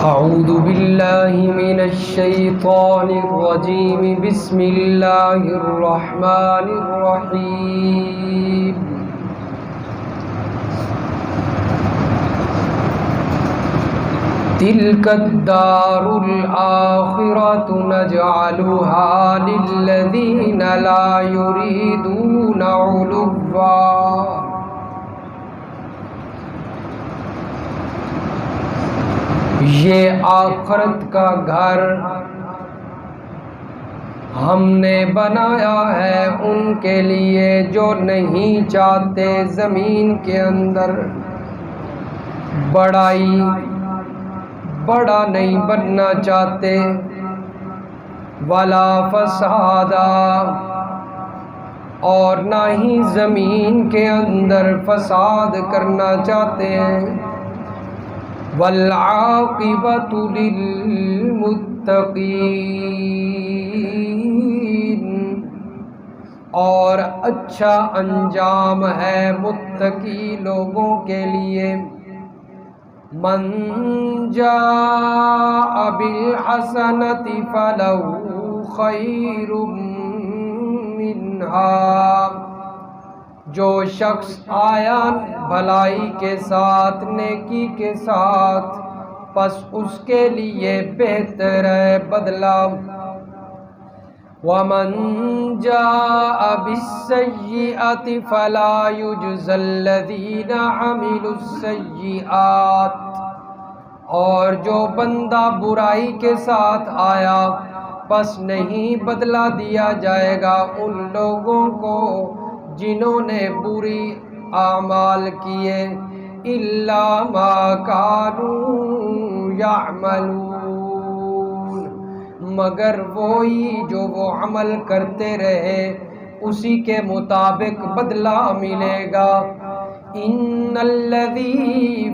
अऊज़ु बिल्लाहि मिनश शैतानिर रजीम बिस्मिल्लाहिर रहमानिर रहीम। तिल्कद्दारुल आखिरतु नजअलुहा लिल्लज़ीना ला युरीदूना उलुव्वा। ये आखिरत का घर हमने बनाया है उनके लिए जो नहीं चाहते ज़मीन के अंदर बड़ा नहीं बनना चाहते, वला फसादा, और ना ही ज़मीन के अंदर फसाद करना चाहते हैं। वल आक़िबतु लिल्मुत्तक़ीन, और अच्छा अंजाम है मुत्तकी लोगों के लिए। मन जाअ बिल हसनति फलहु खैरुम मिन्हा, जो शख्स आया भलाई के साथ नेकी के साथ, बस उसके लिए बेहतर है बदला। वमन जाअ बिस्सय्यिअति फला युज्ज़ल्लज़ीना अमिलुस्सय्यिआत, और जो बंदा बुराई के साथ आया बस नहीं बदला दिया जाएगा उन लोगों को जिन्होंने बुरी आमाल किए, इल्ला मा कानू यामलून, मगर वही जो वो अमल करते रहे उसी के मुताबिक बदला मिलेगा। इन्नल्लज़ी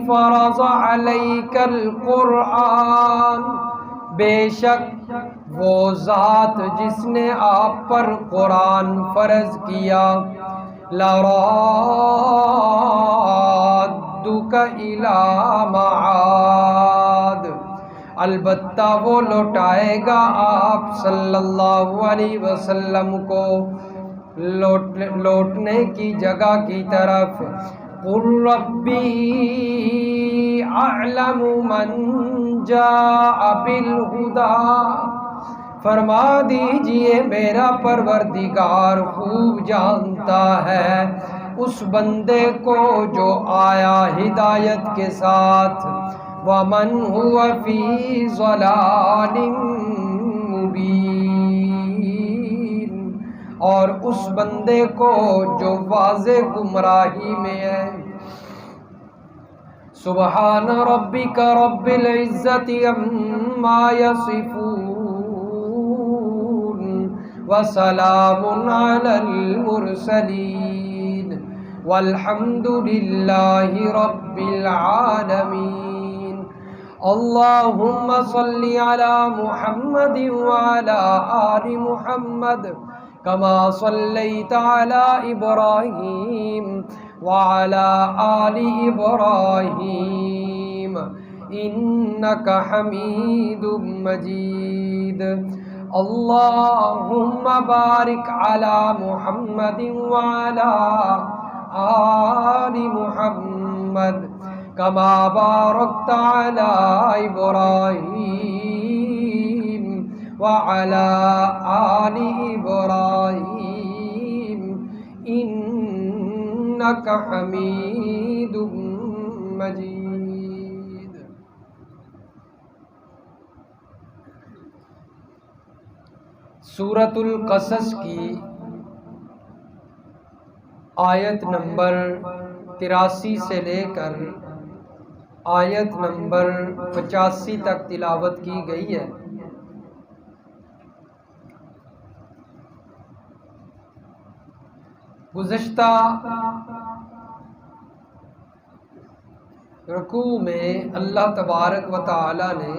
फ़रज़ अलैकल क़ुरआन, बेशक वो ज़ात जिसने आप पर कुरान फ़र्ज़ किया, लराद्दुका इला मआद, अलबत्ता वो लौटाएगा आप सल्लल्लाहु अलैहि वसल्लम को लौटने की जगह की तरफ। कुल रब्बी अअलमु मन जाअ बिल हुदा, फरमा दीजिए मेरा परवरदिगार खूब जानता है उस बंदे को जो आया हिदायत के साथ। वमन हुवा फी ज़लालिम मुबीन, और उस बंदे को जो वाज़े गुमराही में है। सुबहान रब्बिका रब्बिल इज़्ज़ति अम्मा यसिफून, व सलामुन अलल मुरसलीन, वल्हम्दुलिल्लाहि रब्बिल आलमीन। अल्लाहुम्मा सल्लि अला मुहम्मदिन व अला आलि मुहम्मद कमा सल्लैता अला इब्राहीम व अला आलि इब्राहीम इन्नका हमीदुम मजीद। अल्लाहुम्मा बारिक अला मुहम्मदिन व अला आलि मुहम्मद कमा बारकता अला इब्राहीम व अला आलि इब्राहीम इन्नका हमीदुम मजीद। सूरतुल क़सस की आयत नंबर 83 से लेकर आयत नंबर 85 तक तिलावत की गई है। गुज़श्ता रुकू में अल्लाह तबारक व तआला ने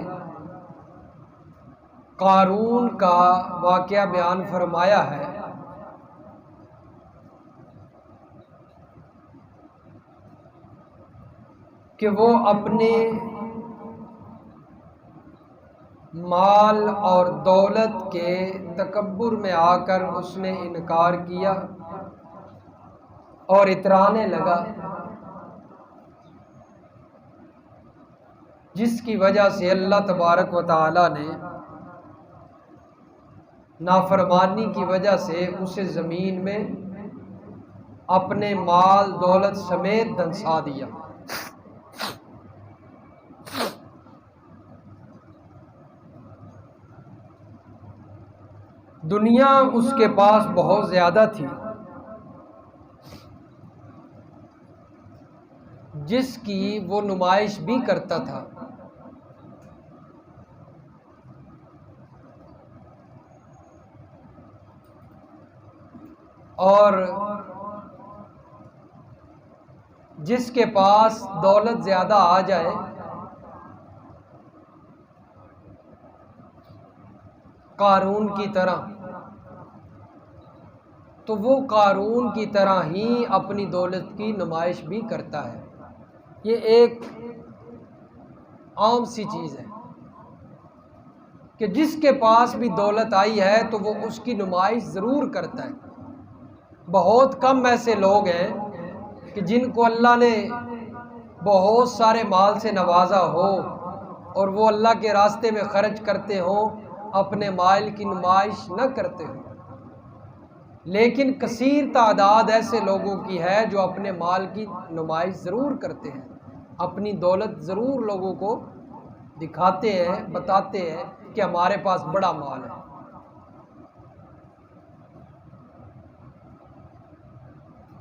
क़ारून का वाक़या बयान फरमाया है कि वो अपने माल और दौलत के तकब्बुर में आकर उसने इनकार किया और इतराने लगा, जिसकी वजह से अल्लाह तबारक व तआला ने नाफरमानी की वजह से उसे ज़मीन में अपने माल दौलत समेत धंसा दिया। दुनिया उसके पास बहुत ज़्यादा थी, जिसकी वो नुमाइश भी करता था। और जिसके पास दौलत ज़्यादा आ जाए कारून की तरह, तो वो कारून की तरह ही अपनी दौलत की नुमाइश भी करता है। ये एक आम सी चीज़ है कि जिसके पास भी दौलत आई है तो वो उसकी नुमाइश ज़रूर करता है। बहुत कम ऐसे लोग हैं कि जिनको अल्लाह ने बहुत सारे माल से नवाजा हो और वो अल्लाह के रास्ते में खर्च करते हो, अपने माल की नुमाइश न करते हो। लेकिन कसीर तादाद ऐसे लोगों की है जो अपने माल की नुमाइश ज़रूर करते हैं, अपनी दौलत ज़रूर लोगों को दिखाते हैं, बताते हैं कि हमारे पास बड़ा माल है।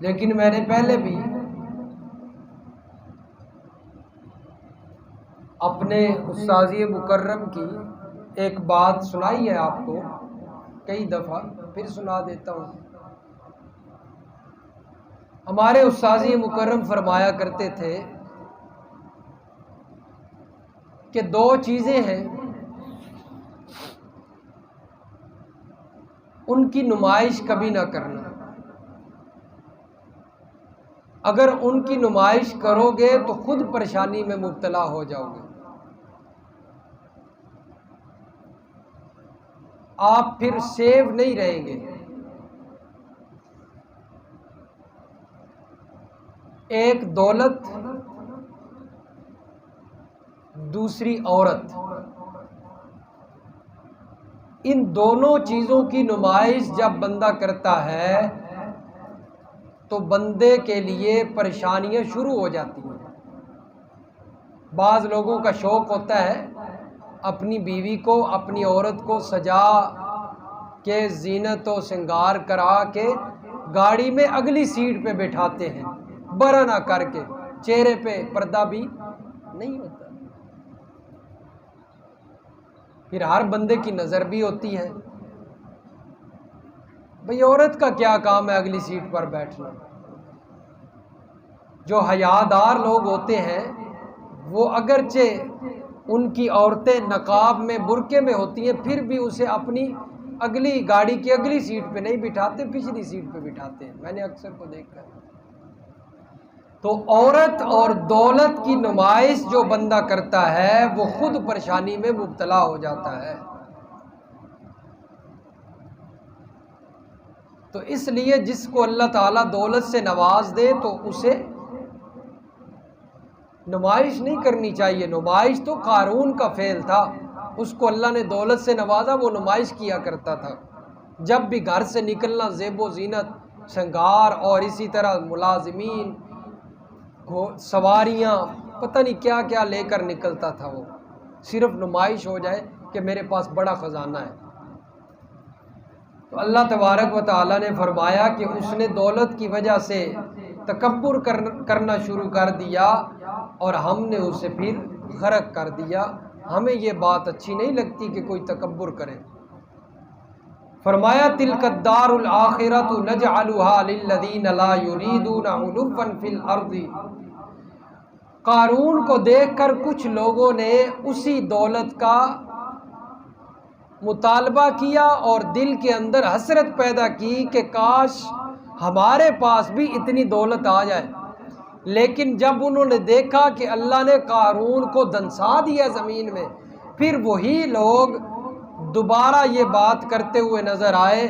लेकिन मैंने पहले भी अपने उस्ताज़ी मुकर्रम की एक बात सुनाई है आपको कई दफ़ा, फिर सुना देता हूँ। हमारे उस्ताज़ी मुकर्रम फरमाया करते थे कि दो चीज़ें हैं, उनकी नुमाइश कभी ना करना। अगर उनकी नुमाइश करोगे तो खुद परेशानी में मुब्तला हो जाओगे। आप फिर सेव नहीं रहेंगे। एक दौलत, दूसरी औरत, इन दोनों चीज़ों की नुमाइश जब बंदा करता है तो बंदे के लिए परेशानियां शुरू हो जाती हैं। बाज़ लोगों का शौक़ होता है अपनी बीवी को, अपनी औरत को सजा के ज़ीनत और श्रृंगार करा के गाड़ी में अगली सीट पे बैठाते हैं, बरा ना करके, चेहरे पे पर्दा भी नहीं होता। फिर हर बंदे की नज़र भी होती है, भाई औरत का क्या काम है अगली सीट पर बैठना। जो हयादार लोग होते हैं वो अगरचे उनकी औरतें नकाब में बुरके में होती हैं, फिर भी उसे अपनी अगली गाड़ी की अगली सीट पे नहीं बिठाते, पिछली सीट पे बिठाते हैं। मैंने अक्सर को देखा है। तो औरत और दौलत की नुमाइश जो बंदा करता है वो खुद परेशानी में मुब्तला हो जाता है। तो इसलिए जिसको अल्लाह ताला दौलत से नवाज दे तो उसे नुमाइश नहीं करनी चाहिए। नुमाइश तो कारून का फेल था, उसको अल्लाह ने दौलत से नवाजा, वो नुमाइश किया करता था। जब भी घर से निकलना ज़ेबो ज़ीनत, श्रृंगार और इसी तरह मुलाजिमीन, सवारियाँ, पता नहीं क्या क्या लेकर निकलता था वो, सिर्फ नुमाइश हो जाए कि मेरे पास बड़ा ख़जाना है। तो अल्लाह तबारक व तआला ने फरमाया कि उसने दौलत की वजह से तकब्बुर करना शुरू कर दिया और हमने उसे फिर गर्क कर दिया। हमें ये बात अच्छी नहीं लगती कि कोई तकब्बुर करे। फरमाया तिलकद्दारुल आखिरतु नजअलुहा लिल्लज़ीना ला युरीदूना उलुव्वन फिल अर्दी। कारून को देखकर कुछ लोगों ने उसी दौलत का मुतालबा किया और दिल के अंदर हसरत पैदा की कि काश हमारे पास भी इतनी दौलत आ जाए। लेकिन जब उन्होंने देखा कि अल्लाह ने कारून को धंसा दिया ज़मीन में, फिर वही लोग दोबारा ये बात करते हुए नज़र आए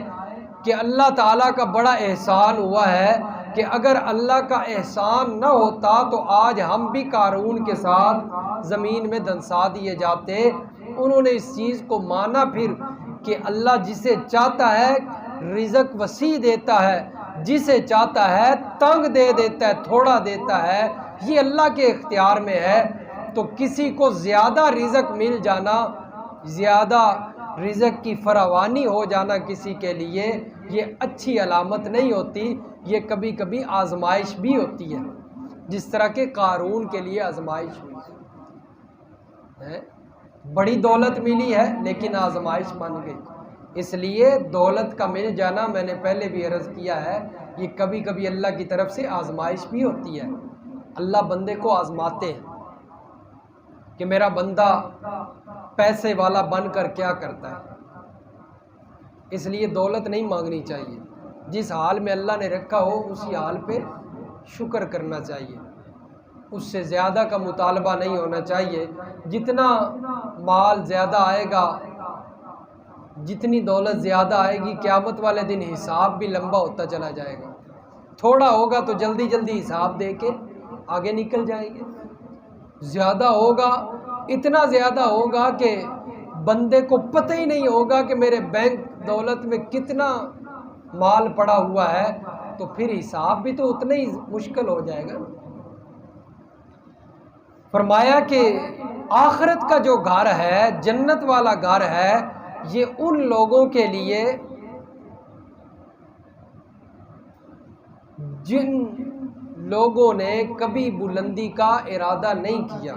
कि अल्लाह ताला का बड़ा एहसान हुआ है कि अगर अल्लाह का एहसान न होता तो आज हम भी कारून के साथ ज़मीन में दंसा दिए जाते। उन्होंने इस चीज़ को माना फिर कि अल्लाह जिसे चाहता है रिज़्क वसी देता है, जिसे चाहता है तंग दे देता है, थोड़ा देता है, ये अल्लाह के इख्तियार में है। तो किसी को ज़्यादा रिज़्क मिल जाना, ज़्यादा रिज़्क की फरावानी हो जाना किसी के लिए ये अच्छी अलामत नहीं होती, ये कभी कभी आजमाइश भी होती है, जिस तरह के कारून के लिए आजमाइश हुई है। बड़ी दौलत मिली है लेकिन आजमाइश बन गई। इसलिए दौलत का मिल जाना, मैंने पहले भी अर्ज़ किया है, ये कभी कभी अल्लाह की तरफ से आजमाइश भी होती है। अल्लाह बंदे को आजमाते हैं कि मेरा बंदा पैसे वाला बनकर क्या करता है। इसलिए दौलत नहीं मांगनी चाहिए, जिस हाल में अल्लाह ने रखा हो उसी हाल पे शुक्र करना चाहिए, उससे ज़्यादा का मुतालबा नहीं होना चाहिए। जितना माल ज़्यादा आएगा, जितनी दौलत ज़्यादा आएगी, क़यामत वाले दिन हिसाब भी लंबा होता चला जाएगा। थोड़ा होगा तो जल्दी जल्दी हिसाब दे के आगे निकल जाएंगे, ज़्यादा होगा, इतना ज़्यादा होगा कि बंदे को पता ही नहीं होगा कि मेरे बैंक दौलत में कितना माल पड़ा हुआ है, तो फिर हिसाब भी तो उतना ही मुश्किल हो जाएगा। फरमाया कि आखिरत का जो घर है, जन्नत वाला घर है, ये उन लोगों के लिए जिन लोगों ने कभी बुलंदी का इरादा नहीं किया।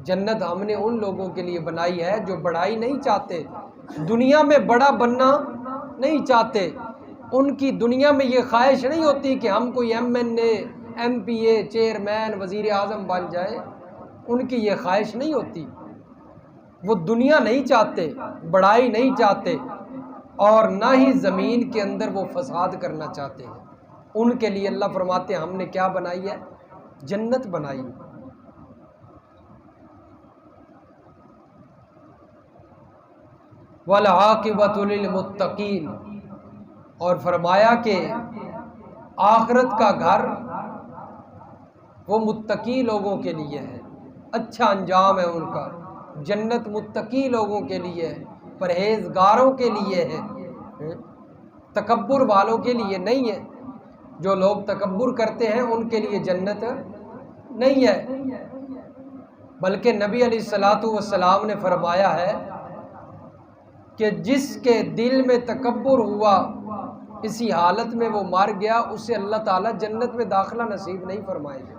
जन्नत हमने उन लोगों के लिए बनाई है जो बड़ाई नहीं चाहते, दुनिया में बड़ा बनना नहीं चाहते। उनकी दुनिया में ये ख्वाहिश नहीं होती कि हम कोई MNA, MPA, चेयरमैन, वज़ीर आज़म बन जाए, उनकी ये ख्वाहिश नहीं होती। वो दुनिया नहीं चाहते, बड़ाई नहीं चाहते, और ना ही ज़मीन के अंदर वो फसाद करना चाहते हैं। उनके लिए अल्लाह फरमाते हैं हमने क्या बनाई है, जन्नत बनाई। वल आक़िबतु लिल मुत्तक़ीन, और फरमाया कि आखिरत का घर वो मुत्तकी लोगों के लिए है, अच्छा अंजाम है उनका। जन्नत मुत्तकी लोगों के लिए है, परहेजगारों के लिए है, तकब्बुर वालों के लिए नहीं है। जो लोग तकब्बुर करते हैं उनके लिए जन्नत नहीं है। बल्कि नबी अलैहिस्सलातु वस्सलाम ने फरमाया है कि जिसके दिल में तकब्बुर हुआ, इसी हालत में वो मर गया, उसे अल्लाह ताला जन्नत में दाखिला नसीब नहीं फरमाएगा।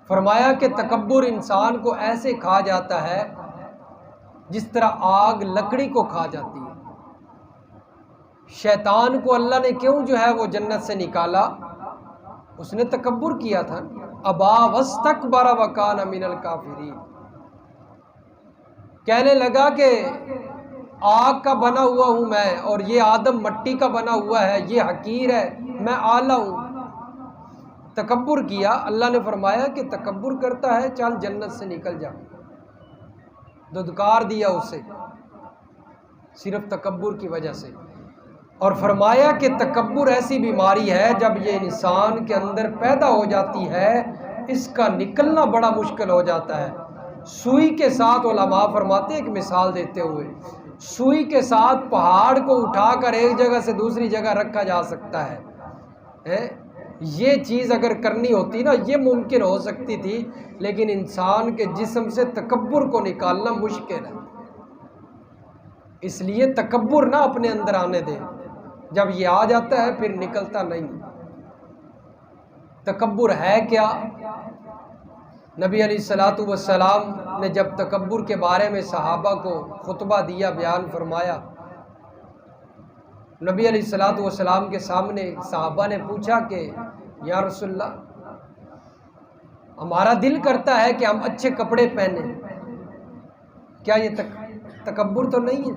फरमाया कि तकब्बुर इंसान को ऐसे खा जाता है जिस तरह आग लकड़ी को खा जाती है। शैतान को अल्लाह ने क्यों जो है वो जन्नत से निकाला, उसने तकब्बुर किया था। अबा वस्तकबरा व कान मिनल काफिरीन, कहने लगा कि आग का बना हुआ हूँ मैं, और ये आदम मट्टी का बना हुआ है, ये हकीर है, मैं आला हूँ। तकब्बुर किया। अल्लाह ने फरमाया कि तकब्बुर करता है, चल जन्नत से निकल जा। दुदकार दिया उसे सिर्फ तकब्बुर की वजह से। और फरमाया कि तकब्बुर ऐसी बीमारी है, जब ये इंसान के अंदर पैदा हो जाती है, इसका निकलना बड़ा मुश्किल हो जाता है। सुई के साथ, उलमा फरमाते हैं, एक मिसाल देते हुए, सुई के साथ पहाड़ को उठाकर एक जगह से दूसरी जगह रखा जा सकता है। ये चीज़ अगर करनी होती ना, ये मुमकिन हो सकती थी, लेकिन इंसान के जिस्म से तकब्बुर को निकालना मुश्किल है। इसलिए तकब्बुर ना अपने अंदर आने दें, जब ये आ जाता है फिर निकलता नहीं। तकब्बुर है क्या? नबी अलैहिस्सलातु वस्सलाम ने जब तकब्बुर के बारे में सहाबा को खुतबा दिया, बयान फरमाया, नबी अलैहिस्सलातु वस्सलाम के सामने सहाबा ने पूछा कि या रसूलल्लाह, हमारा दिल करता है कि हम अच्छे कपड़े पहने, क्या ये तकब्बुर तो नहीं है?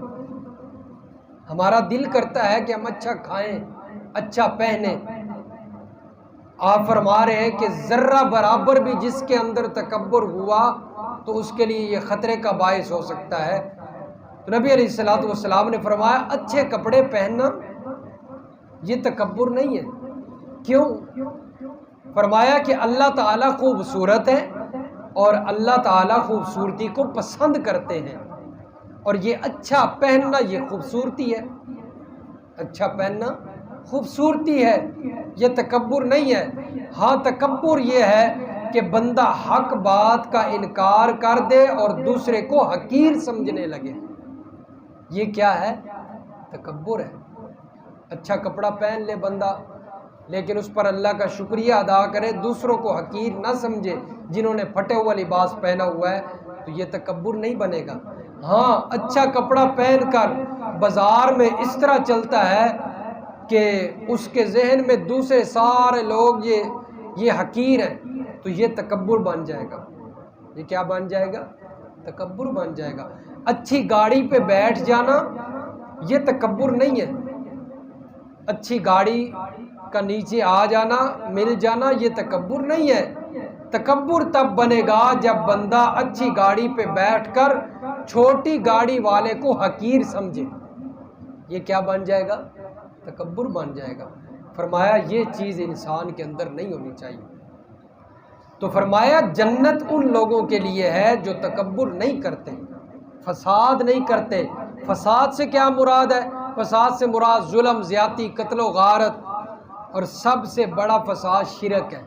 हमारा दिल करता है कि हम अच्छा खाएं, अच्छा पहने। आप फरमा रहे हैं कि ज़र्रा बराबर भी जिसके अंदर तकब्बुर हुआ तो उसके लिए ये ख़तरे का बायस हो सकता है। तो नबी अलैहिस्सलातु वस्सलाम ने फरमाया अच्छे कपड़े पहनना ये तकब्बुर नहीं है। क्यों? फरमाया कि अल्लाह ताला खूबसूरत है और अल्लाह ताला खूबसूरती को पसंद करते हैं, और ये अच्छा पहनना ये खूबसूरती है। अच्छा पहनना खूबसूरती है, ये तकब्बुर नहीं है। हाँ, तकब्बुर ये है कि बंदा हक बात का इनकार कर दे और दूसरे को हकीर समझने लगे। ये क्या है? तकब्बुर है। अच्छा कपड़ा पहन ले बंदा, लेकिन उस पर अल्लाह का शुक्रिया अदा करे, दूसरों को हकीर ना समझे जिन्होंने फटे हुआ लिबास पहना हुआ है, तो ये तकब्बुर नहीं बनेगा। हाँ, अच्छा कपड़ा पहनकर बाज़ार में इस तरह चलता है कि उसके जहन में दूसरे सारे लोग ये हकीर हैं, तो ये तकब्बुर बन जाएगा। ये क्या बन जाएगा? तकब्बुर बन जाएगा। अच्छी गाड़ी पे बैठ जाना ये तकब्बुर नहीं है। अच्छी गाड़ी का नीचे आ जाना, मिल जाना, ये तकब्बुर नहीं है। तकब्बुर तब बनेगा जब बंदा अच्छी गाड़ी पे बैठकर छोटी गाड़ी वाले को हकीर समझे। ये क्या बन जाएगा? तकब्बुर बन जाएगा। फरमाया ये चीज़ इंसान के अंदर नहीं होनी चाहिए। तो फरमाया जन्नत उन लोगों के लिए है जो तकब्बुर नहीं करते, फसाद नहीं करते। फसाद से क्या मुराद है? फसाद से मुराद जुल्म, ज़्यादती, कत्ल व गारत, और सबसे बड़ा फसाद शिरक है,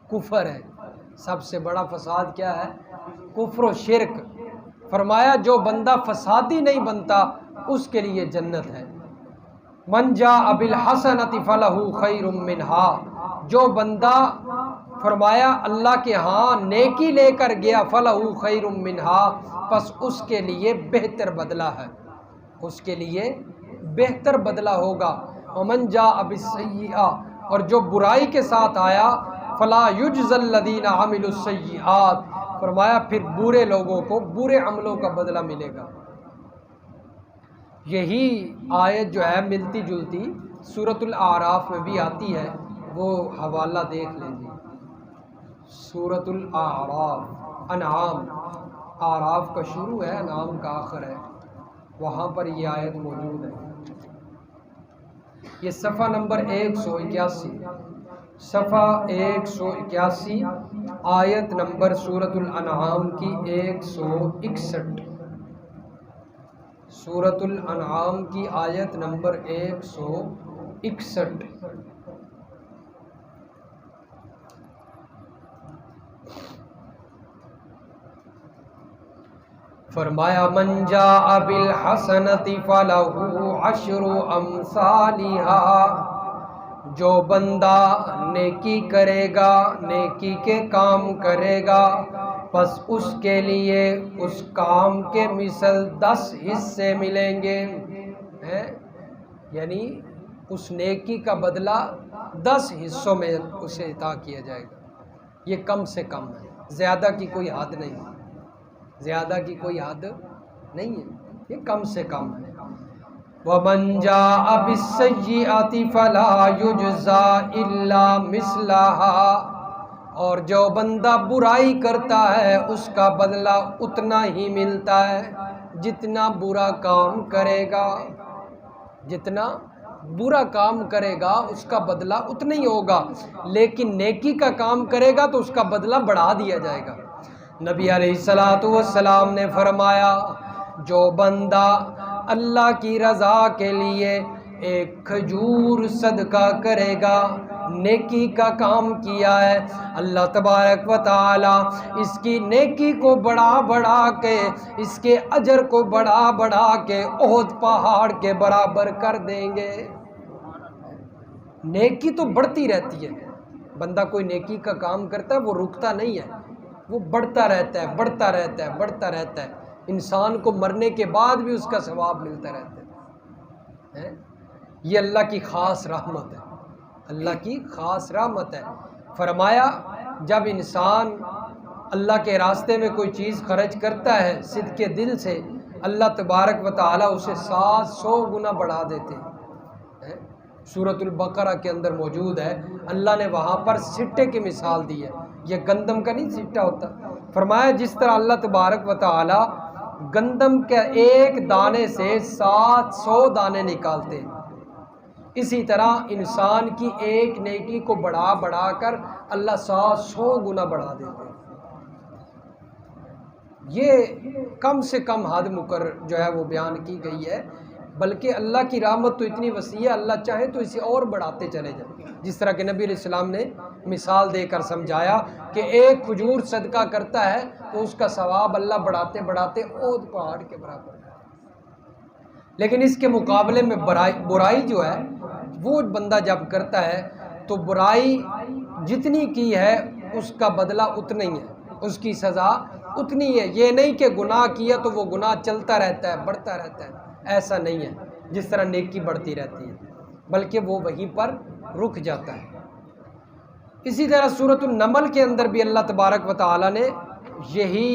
कुफर है। सबसे बड़ा फसाद क्या है? कुफ्र व शिरक। फरमाया जो बंदा फसादी नहीं बनता उसके लिए जन्नत है। मन जा अबिल हसनति फलहु खैरुम मिनहा। जो बंदा फरमाया अल्लाह के यहाँ नेकी लेकर गया, फलहु खैरुम मिनहा, बस उसके लिए बेहतर बदला है, उसके लिए बेहतर बदला होगा। वमन जा अबिस्सय्यिआ, और जो बुराई के साथ आया, फला युजज़ल्लज़ीना अमिलुस्सय्यिआत, फरमाया फिर बुरे लोगों को बुरे अमलों का बदला मिलेगा। यही आयत जो है मिलती जुलती सूरतुल आराफ में भी आती है, वो हवाला देख लीजिए। सूरतुल आराफ, अनआम, आराफ का शुरू है, अनआम का आखिर है, वहाँ पर ये आयत मौजूद है। ये सफ़ा नंबर 181, सफ़ा 181, आयत नंबर सूरतुल अनआम की 161, सूरतुल अनआम की आयत नंबर 161। फरमाया मन जा बिल हसनति फलहु अशरु अमसालिहा। जो बंदा नेकी करेगा, नेकी के काम करेगा, बस उसके लिए उस काम के मिसल 10 हिस्से मिलेंगे। हैं? यानी उस नेकी का बदला 10 हिस्सों में उसे अता किया जाएगा। ये कम से कम है, ज़्यादा की कोई हद नहीं है, ज़्यादा की कोई हद नहीं है, ये कम से कम है। वमन जाअ बिस्सय्यिअति फला युज्ज़ा इल्ला मिस्लहा। और जो बंदा बुराई करता है उसका बदला उतना ही मिलता है जितना बुरा काम करेगा। जितना बुरा काम करेगा उसका बदला उतना ही होगा, लेकिन नेकी का काम करेगा तो उसका बदला बढ़ा दिया जाएगा। नबी अलैहिस्सलातु वस्सलाम ने फरमाया जो बंदा अल्लाह की रज़ा के लिए एक खजूर सदका करेगा, नेकी का काम किया है, अल्लाह तबारक व तआला इसकी नेकी को बढ़ा बढ़ा के, इसके अजर को बढ़ा बढ़ा के ओहद पहाड़ के बराबर कर देंगे। नेकी तो बढ़ती रहती है, बंदा कोई नेकी का काम करता है वो रुकता नहीं है, वो बढ़ता रहता है, बढ़ता रहता है, बढ़ता रहता है। इंसान को मरने के बाद भी उसका सवाब मिलता रहता है। ये अल्लाह की ख़ास रहमत है, अल्लाह की ख़ास रहमत है। फरमाया जब इंसान अल्लाह के रास्ते में कोई चीज़ खर्च करता है सिद्क़ के दिल से, अल्लाह तबारक व तआला उसे 700 गुना बढ़ा देते हैं। सूरतुल बकरा के अंदर मौजूद है। अल्लाह ने वहाँ पर सिट्टे की मिसाल दी है, ये गंदम का नहीं सिट्टा होता। फरमाया जिस तरह अल्लाह तबारक व तआला गंदम के एक दाने से 700 दाने निकालते हैं, इसी तरह इंसान की एक नेकी को बढ़ा बढ़ा कर अल्लाह 700 गुना बढ़ा देते हैं। ये कम से कम हद मुकर जो है वो बयान की गई है, बल्कि अल्लाह की रहमत तो इतनी वसी है, अल्लाह चाहे तो इसे और बढ़ाते चले जाए। जिस तरह के नबी अलैहिस्सलाम ने मिसाल देकर समझाया कि एक खजूर सदका करता है तो उसका सवाब अल्लाह बढ़ाते बढ़ाते ओद पहाड़ के बराबर है। लेकिन इसके मुकाबले में बुराई जो है वो बंदा जब करता है तो बुराई जितनी की है उसका बदला उतना ही है, उसकी सज़ा उतनी है। ये नहीं कि गुनाह किया तो वो गुनाह चलता रहता है, बढ़ता रहता है, ऐसा नहीं है जिस तरह नेकी बढ़ती रहती है, बल्कि वो वहीं पर रुक जाता है। इसी तरह सूरतुन नमल के अंदर भी अल्लाह तबारक व तआला ने यही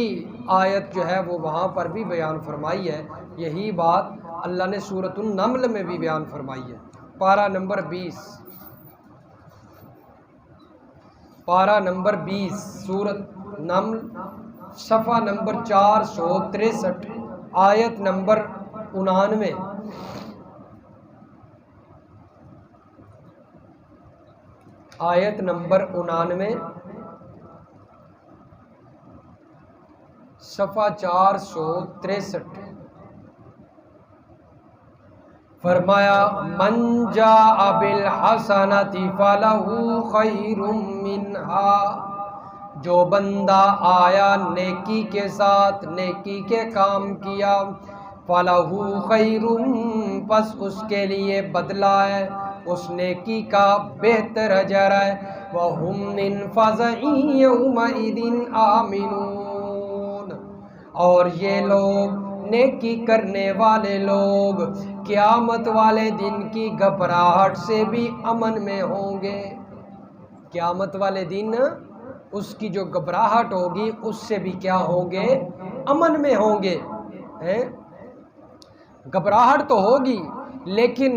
आयत जो है वो वहाँ पर भी बयान फरमाई है। यही बात अल्लाह ने सूरतुन नमल में भी बयान फरमाई है। पारा नंबर 20, पारा नंबर 20 सूरत नमल सफ़ा नंबर 463 आयत नंबर 99। आयत नंबर 99 सफ़ा 463। फरमाया मन जाअ बिल हसनति फलहु खैरुम मिन्हा, जो बंदा आया नेकी के साथ, नेकी के काम किया, फलहु खैरुम बस उसके लिए बदला है, उस नेकी का बेहतर अजर है। वहुम मिन फज़इ यौमइदिन आमिनून, और ये लोग नेकी करने वाले लोग क़यामत वाले दिन की घबराहट से भी अमन में होंगे। क़यामत वाले दिन उसकी जो घबराहट होगी उससे भी क्या होंगे, अमन में होंगे। हैं, घबराहट तो होगी लेकिन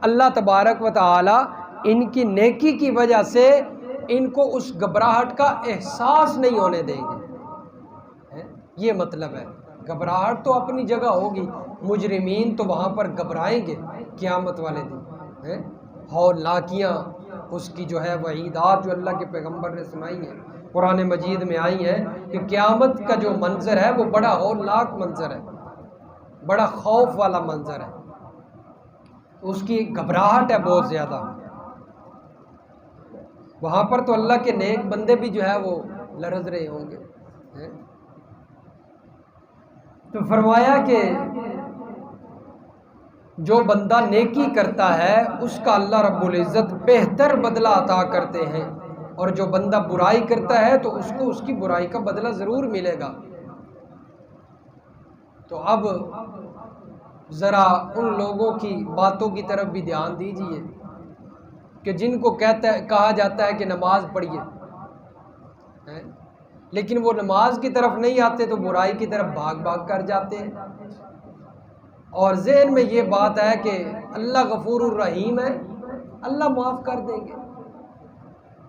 अल्लाह तबारक व तआला इनकी नेकी की वजह से इनको उस घबराहट का एहसास नहीं होने देंगे। हैं, ये मतलब है। घबराहट तो अपनी जगह होगी, मुजरिमीन तो वहाँ पर घबराएंगे क़यामत वाले दिन। हैं, हौलनाकियाँ उसकी जो है वहीदात जो अल्लाह के पैगंबर ने सुनाई हैं, कुरान मजीद में आई हैं कि क़यामत का जो मंज़र है वो बड़ा हौलनाक मंज़र है, बड़ा खौफ वाला मंज़र है, उसकी घबराहट है बहुत ज़्यादा। वहाँ पर तो अल्लाह के नेक बंदे भी जो है वो लरज़ रहे होंगे। हैं? तो फरमाया कि जो बंदा नेकी करता है उसका अल्लाह रब्बुल इज़्ज़त बेहतर बदला अता करते हैं, और जो बंदा बुराई करता है तो उसको उसकी बुराई का बदला ज़रूर मिलेगा। तो अब ज़रा उन लोगों की बातों की तरफ भी ध्यान दीजिए कि जिनको कहा जाता है कि नमाज पढ़िए, लेकिन वो नमाज की तरफ नहीं आते तो बुराई की तरफ भाग भाग कर जाते हैं। और ज़हन में ये बात है कि अल्लाह गफूरुर रहीम है, अल्लाह माफ़ कर देंगे।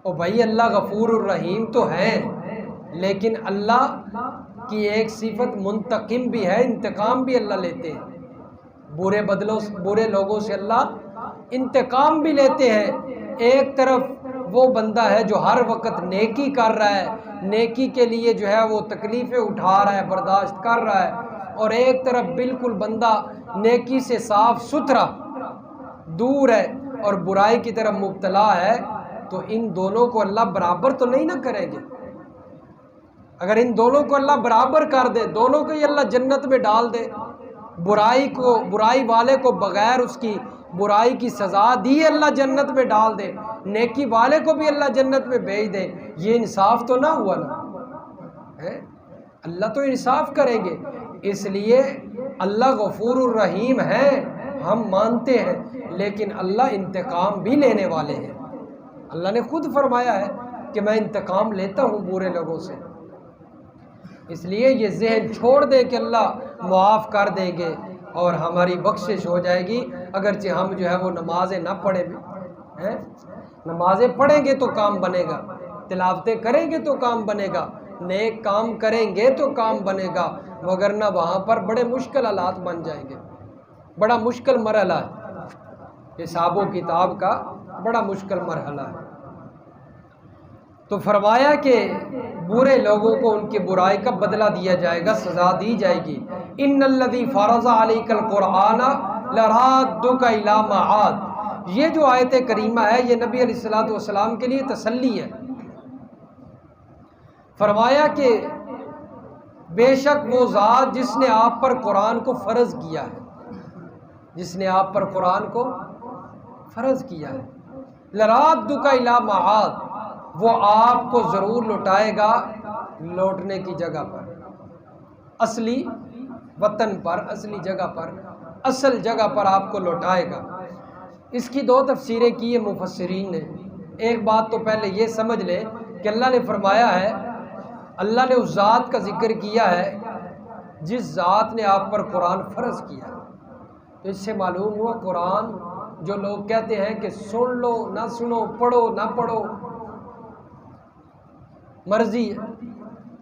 और भाई अल्लाह गफूरुर रहीम तो है, लेकिन अल्लाह की एक सिफत मुंतकिम भी है, इंतकाम भी अल्लाह लेते हैं। बुरे लोगों से अल्लाह इंतकाम भी लेते हैं। एक तरफ वो बंदा है जो हर वक्त नेकी कर रहा है, नेकी के लिए जो है वो तकलीफ़ें उठा रहा है, बर्दाश्त कर रहा है, और एक तरफ बिल्कुल बंदा नेकी से साफ सुथरा दूर है और बुराई की तरफ मुब्तला है। तो इन दोनों को अल्लाह बराबर तो नहीं ना करेंगे। अगर इन दोनों को अल्लाह बराबर कर दे, दोनों को ही अल्लाह जन्नत में डाल दे, बुराई वाले को बगैर उसकी बुराई की सज़ा दी अल्लाह जन्नत में डाल दे, नेकी वाले को भी अल्लाह जन्नत में भेज दे, ये इंसाफ तो ना हुआ ना है। अल्लाह तो इंसाफ करेंगे। इसलिए अल्लाह गफूरुर रहीम है, हम मानते हैं, लेकिन अल्लाह इंतकाम भी लेने वाले हैं। अल्लाह ने खुद फरमाया है कि मैं इंतकाम लेता हूँ बुरे लोगों से। इसलिए ये जहन छोड़ दे कि अल्लाह मुआफ़ कर देंगे, और हमारी बख्शिश हो जाएगी। अगरचे हम जो है वो नमाजें ना पढ़े भी हैं, नमाजें पढ़ेंगे तो काम बनेगा, तिलावतें करेंगे तो काम बनेगा, नेक काम करेंगे तो काम बनेगा, वगरना वहाँ पर बड़े मुश्किल हालात बन जाएंगे। बड़ा मुश्किल मरहला है, हिसाबो किताब का बड़ा मुश्किल मरहला है। तो फरमाया कि बुरे लोगों को उनकी बुराई का बदला दिया जाएगा, सजा दी जाएगी। इन्नल्लज़ी फ़रज़ा अलैकल क़ुरआन लराद्दुका इला मआद, ये जो आयत करीमा है ये नबी अलैहिस्सलातु वस्सलाम के लिए तसल्ली है। फरमाया कि बेशक वो ज़ात जिसने आप पर कुरान को फ़र्ज़ किया है, जिसने आप पर कुरान को फ़र्ज़ किया है, लराद्दुका इला मआद, वो आपको ज़रूर लौटाएगा लौटने की जगह पर, असली वतन पर, असली जगह पर, असल जगह पर आपको लौटाएगा। इसकी दो तफसीरें की है मुफस्सिरीन ने। एक बात तो पहले ये समझ ले कि अल्लाह ने फरमाया है, अल्लाह ने उस ज़ात का जिक्र किया है जिस ज़ात ने आप पर कुरान फ़र्ज़ किया। तो इससे मालूम हुआ कुरान, जो लोग कहते हैं कि सुन लो ना सुनो, पढ़ो ना पढ़ो, मर्जी है,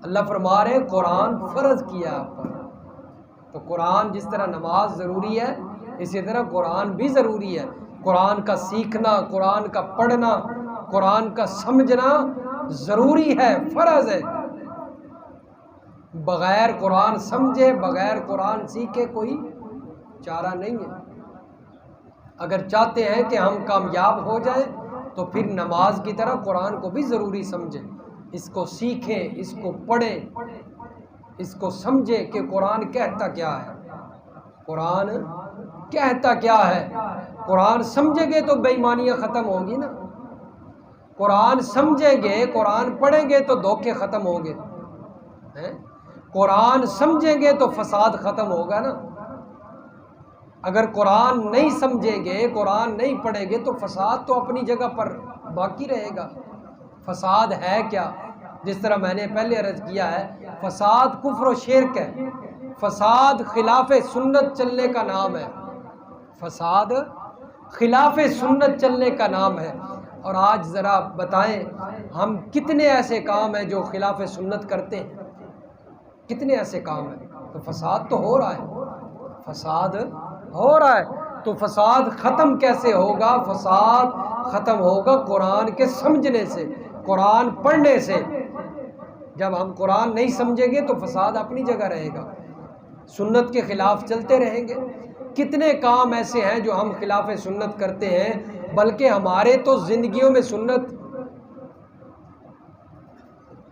अल्लाह फरमा रहे कुरान फ़र्ज़ किया आप पर। तो कुरान जिस तरह नमाज ज़रूरी है, इसी तरह कुरान भी ज़रूरी है। कुरान का सीखना, कुरान का पढ़ना, कुरान का समझना ज़रूरी है, फ़र्ज़ है। बग़ैर कुरान समझे, बग़ैर कुरान सीखे कोई चारा नहीं है। अगर चाहते हैं कि हम कामयाब हो जाएं तो फिर नमाज की तरह कुरान को भी ज़रूरी समझें, इसको सीखें, इसको पढ़ें, इसको समझें कि कुरान कहता क्या है, कुरान कहता क्या है। कुरान समझेंगे तो बेईमानियाँ ख़त्म होंगी ना, कुरान समझेंगे, कुरान पढ़ेंगे तो धोखे ख़त्म होंगे हैं, कुरान समझेंगे तो फसाद ख़त्म होगा ना। अगर कुरान नहीं समझेंगे, कुरान नहीं पढ़ेंगे तो फसाद तो अपनी जगह पर बाकी रहेगा। फसाद है क्या? जिस तरह मैंने पहले अर्ज़ किया है, फसाद कुफ्र और शिर्क है, फसाद खिलाफ सुन्नत चलने का नाम है, फसाद खिलाफ सुन्नत चलने का नाम है। और आज ज़रा बताएं, हम कितने ऐसे काम हैं जो खिलाफ सुन्नत करते हैं, कितने ऐसे काम हैं। तो फसाद तो हो रहा है, फसाद हो रहा है। तो फसाद ख़त्म कैसे होगा? फसाद ख़त्म होगा कुरान के समझने से, कुरान पढ़ने से। जब हम कुरान नहीं समझेंगे तो फसाद अपनी जगह रहेगा, सुन्नत के ख़िलाफ़ चलते रहेंगे। कितने काम ऐसे हैं जो हम खिलाफ सुन्नत करते हैं, बल्कि हमारे तो ज़िंदगियों में सुन्नत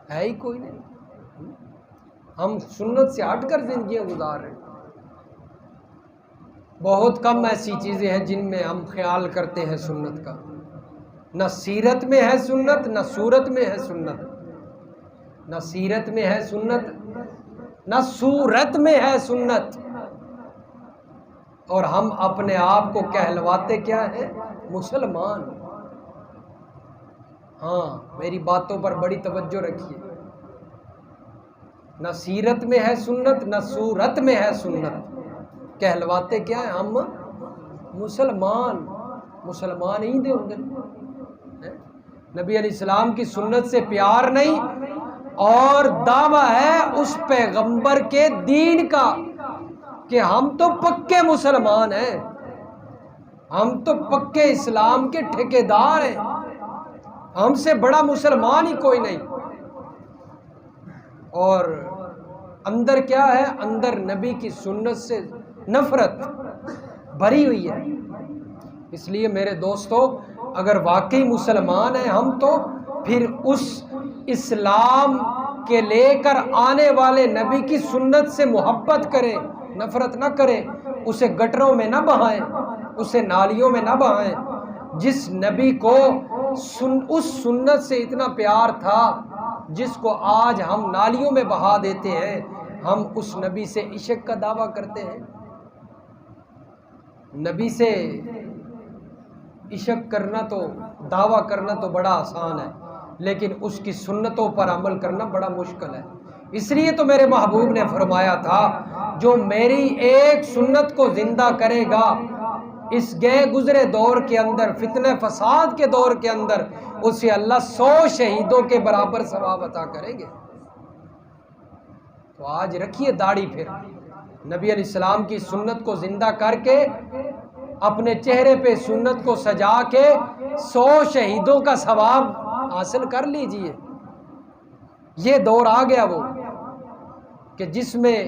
है ही कोई नहीं, हम सुन्नत से हटकर ज़िंदगियाँ गुजार रहे हैं। बहुत कम ऐसी चीज़ें हैं जिनमें हम ख्याल करते हैं सुन्नत का। न सीरत में है सुन्नत, न सूरत में है सुन्नत, न सीरत में है सुन्नत, न सूरत में है सुन्नत। और हम अपने आप को कहलवाते क्या है? मुसलमान। हाँ, मेरी बातों पर बड़ी तवज्जो रखिए। न सीरत में है सुन्नत, न सूरत में है सुन्नत, कहलवाते क्या है? हम मुसलमान, मुसलमान ही दे होंगे। नबी अलैहिस्सलाम की सुन्नत से प्यार नहीं, और दावा है उस पैगंबर के दीन का कि हम तो पक्के मुसलमान हैं, हम तो पक्के इस्लाम के ठेकेदार हैं, हमसे बड़ा मुसलमान ही कोई नहीं। और अंदर क्या है? अंदर नबी की सुन्नत से नफरत भरी हुई है। इसलिए मेरे दोस्तों, अगर वाकई मुसलमान हैं हम, तो फिर उस इस्लाम के लेकर आने वाले नबी की सुन्नत से मोहब्बत करें, नफरत ना करें, उसे गटरों में ना बहाएं, उसे नालियों में ना बहाएं। जिस नबी को उस सुन्नत से इतना प्यार था जिसको आज हम नालियों में बहा देते हैं, हम उस नबी से इश्क का दावा करते हैं। नबी से इश्क करना तो, दावा करना तो बड़ा आसान है, लेकिन उसकी सुन्नतों पर अमल करना बड़ा मुश्किल है। इसलिए तो मेरे महबूब ने फरमाया था, जो मेरी एक सुन्नत को जिंदा करेगा इस गए गुजरे दौर के अंदर, फितने फसाद के दौर के अंदर, उसे अल्लाह 100 शहीदों के बराबर सवाब अता करेंगे। तो आज रखिए दाढ़ी, फिर नबी अलैहिस्सलाम की सुन्नत को जिंदा करके अपने चेहरे पे सुन्नत को सजा के 100 शहीदों का सवाब हासिल कर लीजिए। ये दौर आ गया वो कि जिसमें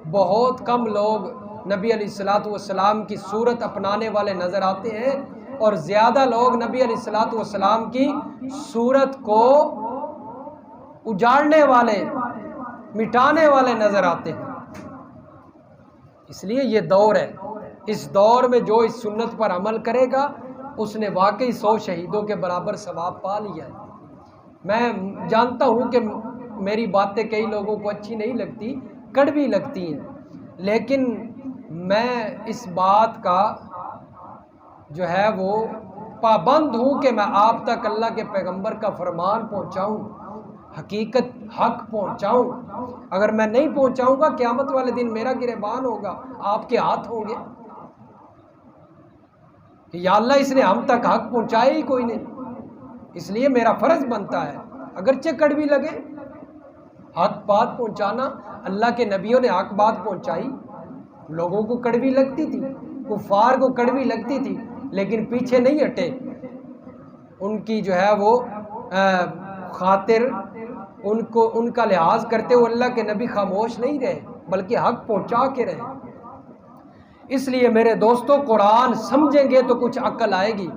बहुत कम लोग नबी अलैहिस्सलातु वस्सलाम की सूरत अपनाने वाले नज़र आते हैं और ज़्यादा लोग नबी अलैहिस्सलातु वस्सलाम की सूरत को उजाड़ने वाले, मिटाने वाले नज़र आते हैं। इसलिए ये दौर है, इस दौर में जो इस सुन्नत पर अमल करेगा उसने वाकई 100 शहीदों के बराबर सवाब पा लिया है। मैं जानता हूँ कि मेरी बातें कई लोगों को अच्छी नहीं लगती, कड़वी लगती हैं, लेकिन मैं इस बात का जो है वो पाबंद हूँ कि मैं आप तक अल्लाह के पैगंबर का फरमान पहुँचाऊँ, हकीकत हक पहुँचाऊँ। अगर मैं नहीं पहुँचाऊँगा, क़यामत वाले दिन मेरा गिरबान होगा, आपके हाथ होंगे कि या अल्लाह इसने हम तक हक पहुँचाया ही कोई नहीं। इसलिए मेरा फ़र्ज़ बनता है, अगरचे कड़वी लगे, हक बात पहुँचाना। अल्लाह के नबियों ने हक बात पहुँचाई, लोगों को कड़वी लगती थी, कुफ़ार को कड़वी लगती थी, लेकिन पीछे नहीं हटे। उनकी जो है वो खातिर, उनको उनका लिहाज करते हुए अल्लाह के नबी खामोश नहीं रहे, बल्कि हक पहुँचा के रहे। इसलिए मेरे दोस्तों, कुरान समझेंगे तो कुछ अक्ल आएगी,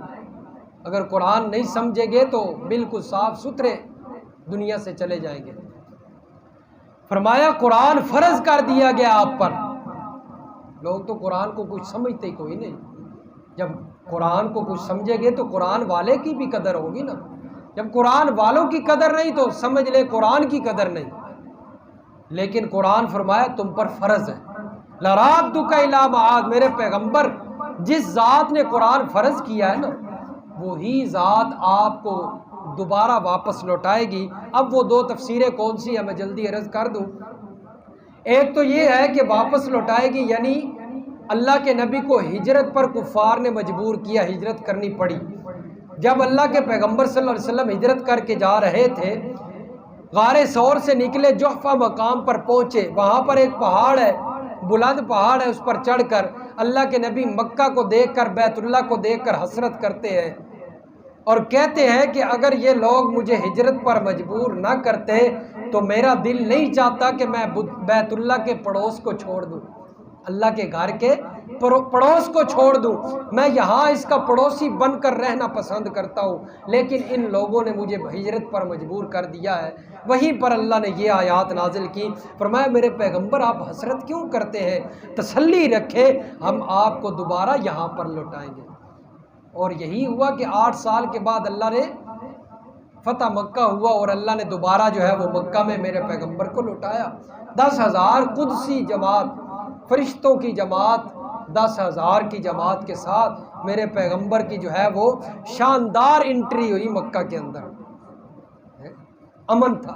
अगर कुरान नहीं समझेंगे तो बिल्कुल साफ सुथरे दुनिया से चले जाएंगे। फरमाया कुरान फ़र्ज कर दिया गया आप पर। लोग तो कुरान को कुछ समझते ही कोई नहीं। जब कुरान को कुछ समझेंगे तो कुरान वाले की भी कदर होगी ना। जब कुरान वालों की कदर नहीं तो समझ ले कुरान की कदर नहीं। लेकिन कुरान फरमाया तुम पर फ़र्ज है। लराद्दुका इला माआद, मेरे पैगंबर, जिस ज़ात ने कुरान फ़र्ज किया है ना, वही ज़ात आपको दोबारा वापस लौटाएगी। अब वो दो तफसीरें कौन सी है मैं जल्दी अर्ज़ कर दूँ। एक तो ये है कि वापस लौटाएगी, यानी अल्लाह के नबी को हिजरत पर कुफ़ार ने मजबूर किया, हिजरत करनी पड़ी। जब अल्लाह के पैगंबर सल्लल्लाहु अलैहि वसल्लम हिजरत करके जा रहे थे, गारे सौर से निकले, जुहफा मकाम पर पहुँचे। वहाँ पर एक पहाड़ है, बुलंद पहाड़ है, उस पर चढ़कर अल्लाह के नबी मक्का को देखकर, बैतुल्लाह को देखकर हसरत करते हैं और कहते हैं कि अगर ये लोग मुझे हिजरत पर मजबूर ना करते तो मेरा दिल नहीं चाहता कि मैं बैतुल्लाह के पड़ोस को छोड़ दूँ, अल्लाह के घर के पड़ोस को छोड़ दूँ। मैं यहाँ इसका पड़ोसी बनकर रहना पसंद करता हूँ, लेकिन इन लोगों ने मुझे हिजरत पर मजबूर कर दिया है। वहीं पर अल्लाह ने ये आयात नाजिल की, फरमाया मेरे पैगंबर आप हसरत क्यों करते हैं, तसल्ली रखें, हम आपको दोबारा यहाँ पर लौटाएंगे। और यही हुआ कि 8 साल के बाद अल्लाह ने फतह मक्का हुआ और अल्लाह ने दोबारा जो है वो मक्का में मेरे पैगंबर को लौटाया। 10,000 कुदसी जमात, फरिश्तों की जमात, 10,000 की जमात के साथ मेरे पैगंबर की जो है वो शानदार एंट्री हुई मक्का के अंदर, अमन था।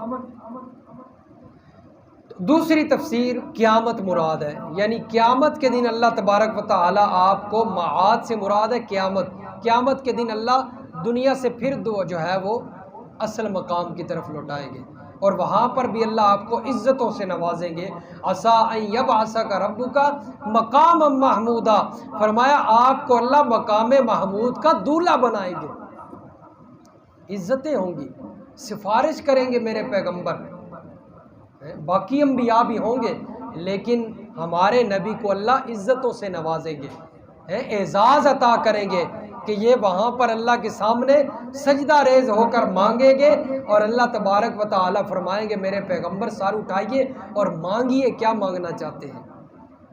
दूसरी तफसीर क़यामत मुराद है, यानी क़यामत के दिन अल्लाह तबारक व तआला आपको माआद से मुराद है क़यामत के दिन अल्लाह दुनिया से फिर जो है वो असल मकाम की तरफ लौटाएंगे और वहाँ पर भी अल्लाह आपको इज़्ज़तों से नवाजेंगे। असा अन यबअसका रब्बुका मकाम महमूदा, फरमाया आपको अल्लाह मकाम महमूद का दूल्हा बनाएंगे, इज़्ज़तें होंगी, सिफारिश करेंगे मेरे पैगंबर। बाकी अंबिया भी होंगे, लेकिन हमारे नबी को अल्लाह इज़्ज़तों से नवाजेंगे, एजाज़ अता करेंगे कि ये वहाँ पर अल्लाह के सामने सजदा रेज होकर मांगेंगे और अल्लाह तबारक व तआला फरमाएंगे मेरे पैगंबर सर उठाइए और मांगिए क्या मांगना चाहते हैं।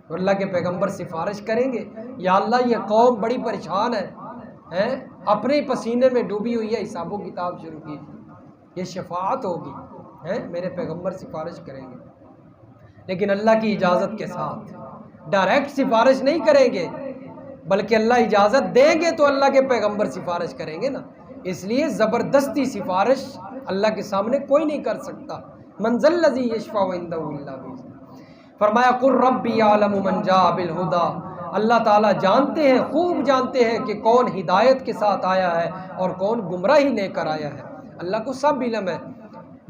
तो अल्लाह के पैगंबर सिफारिश करेंगे, या अल्लाह ये कौम बड़ी परेशान है, अपने पसीने में डूबी हुई है, हिसाबो किताब शुरू कीजिए, ये शफाअत होगी, मेरे पैगंबर सिफारिश करेंगे, लेकिन अल्लाह की इजाज़त के साथ। डायरेक्ट सिफारिश नहीं करेंगे, बल्कि अल्लाह इजाज़त देंगे तो अल्लाह के पैगंबर सिफारिश करेंगे ना। इसलिए ज़बरदस्ती सिफारिश अल्लाह के सामने कोई नहीं कर सकता। मंज़ल्लज़ी यशफ़अउ इंदहु इल्ला बिइज़्निह। फरमाया कुल रब्बी यालमु मन जाअ बिल हुदा, अल्लाह ताला जानते हैं, खूब जानते हैं कि कौन हिदायत के साथ आया है और कौन गुमराही लेकर आया है। अल्लाह को सब इल्म है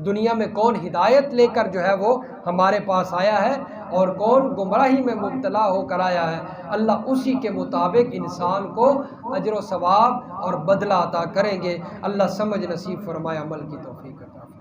दुनिया में कौन हिदायत लेकर जो है वो हमारे पास आया है और कौन गुमराही में मुब्तला होकर आया है। अल्लाह उसी के मुताबिक इंसान को अजर व सवाब और बदला अता करेंगे। अल्लाह समझ नसीब फरमाए, अमल की तौफीक अता फरमाए।